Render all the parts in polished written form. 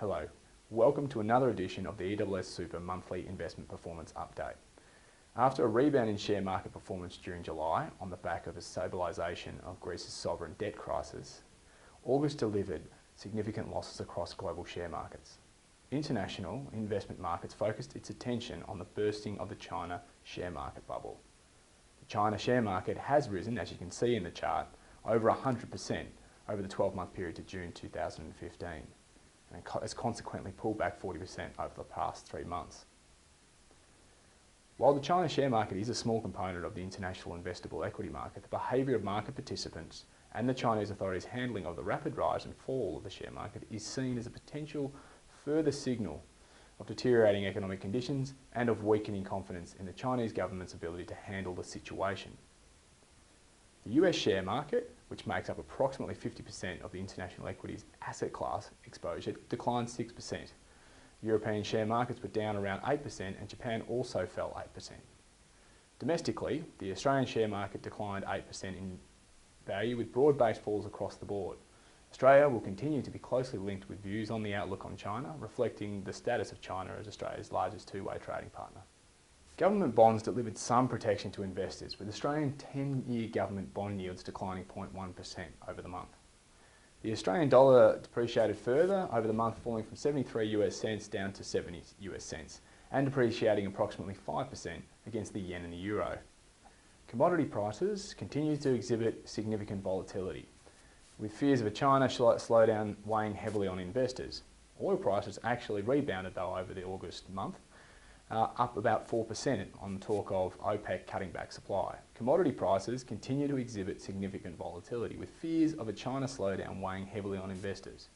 Hello, welcome to another edition of the ESSSuper Monthly Investment Performance Update. After a rebound in share market performance during July on the back of a stabilisation of Greece's sovereign debt crisis, August delivered significant losses across global share markets. International investment markets focused its attention on the bursting of the China share market bubble. The China share market has risen, as you can see in the chart, over 100% over the 12-month period to June 2015. And has consequently pulled back 40% over the past 3 months. While the China share market is a small component of the international investable equity market, the behaviour of market participants and the Chinese authorities' handling of the rapid rise and fall of the share market is seen as a potential further signal of deteriorating economic conditions and of weakening confidence in the Chinese government's ability to handle the situation. The US share market, which makes up approximately 50% of the international equities asset class exposure, declined 6%. European share markets were down around 8% and Japan also fell 8%. Domestically, the Australian share market declined 8% in value with broad-based falls across the board. Australia will continue to be closely linked with views on the outlook on China, reflecting the status of China as Australia's largest two-way trading partner. Government bonds delivered some protection to investors, with Australian 10-year government bond yields declining 0.1% over the month. The Australian dollar depreciated further over the month, falling from 73 US cents down to 70 US cents, and depreciating approximately 5% against the yen and the euro. Commodity prices continue to exhibit significant volatility, with fears of a China slowdown weighing heavily on investors. Oil prices actually rebounded though over the August month, up about 4% on talk of OPEC cutting back supply. Commodity prices continue to exhibit significant volatility, with fears of a China slowdown weighing heavily on investors.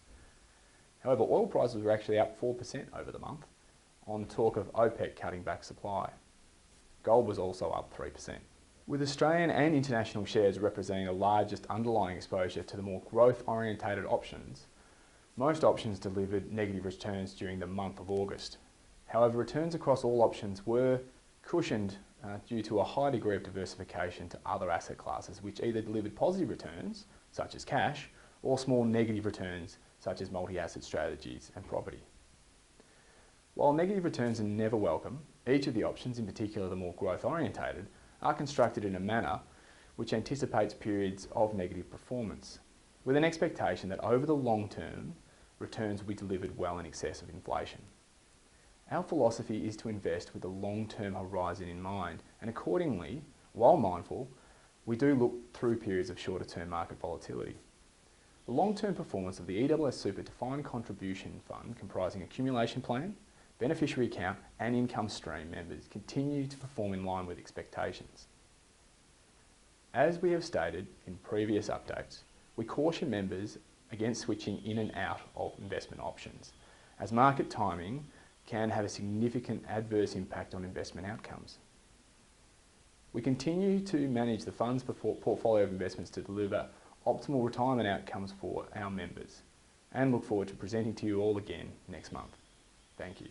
However, oil prices were actually up 4% over the month on talk of OPEC cutting back supply. Gold was also up 3%. With Australian and international shares representing the largest underlying exposure to the more growth-orientated options, most options delivered negative returns during the month of August. However, returns across all options were cushioned due to a high degree of diversification to other asset classes, which either delivered positive returns, such as cash, or small negative returns, such as multi-asset strategies and property. While negative returns are never welcome, each of the options, in particular the more growth-orientated, are constructed in a manner which anticipates periods of negative performance, with an expectation that over the long term, returns will be delivered well in excess of inflation. Our philosophy is to invest with a long-term horizon in mind, and accordingly, while mindful, we do look through periods of shorter-term market volatility. The long-term performance of the ESSSuper Defined Contribution Fund, comprising accumulation plan, beneficiary account and income stream members, continue to perform in line with expectations. As we have stated in previous updates, we caution members against switching in and out of investment options, as market timing can have a significant adverse impact on investment outcomes. We continue to manage the fund's portfolio of investments to deliver optimal retirement outcomes for our members, and look forward to presenting to you all again next month. Thank you.